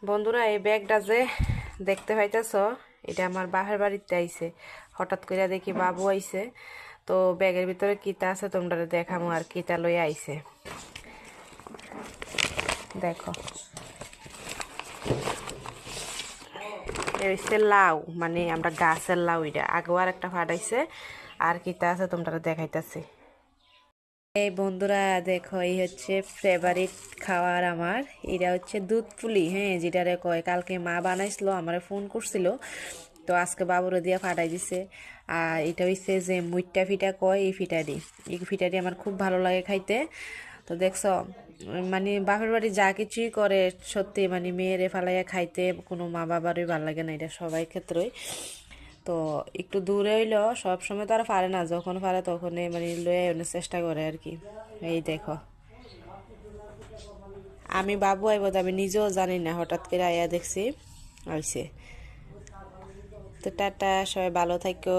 বন্ধুরা এই ব্যাগটা যে দেখতে পাইতেছ এটা আমার বাপের বাড়িতে আইছে। হঠাৎ করে দেখি বাবু আইছে, তো ব্যাগের ভিতরে কিতা আছে তোমরা দেখামো আর কিতা লই আইছে। দেখো হচ্ছে লাউ, মানে আমরা গাছের লাউ, এটা আগেও আর একটা ফাটাইছে। আর কিতা আছে তোমরা দেখাইতেছি। এই বন্ধুরা দেখো, এই হচ্ছে ফেভারিট খাবার আমার। এটা হচ্ছে দুধ পুলি, হ্যাঁ, যেটারে কয় কালকে মা বানাইছিল, আমারে ফোন করছিল, তো আজকে বাবুরে দিয়ে ফাটাই দিছে। আর এটা হচ্ছে যে মুইট্টা ফিটা কয়, এই ফিটারি, এই ফিটারি আমার খুব ভালো লাগে খাইতে। তো দেখছো, মানে বাপের বাড়ি যা কিছুই করে সত্যি মানে মেয়েরে ফালাইয়া খাইতে কোনো মা বাবারই ভালো লাগে না, এটা সবাই ক্ষেত্রেই। তো একটু দূরে হইলো, সব সময় তো আর পারে না, যখন পারে তখনই মানে লয়ে আনার চেষ্টা করে আর কি। এই দেখো, আমি বাবু আইব তো আমি নিজেও জানি না, হঠাৎ করে আইয়া দেখছি আইছে। তো টাটা, সবাই ভালো থাকো।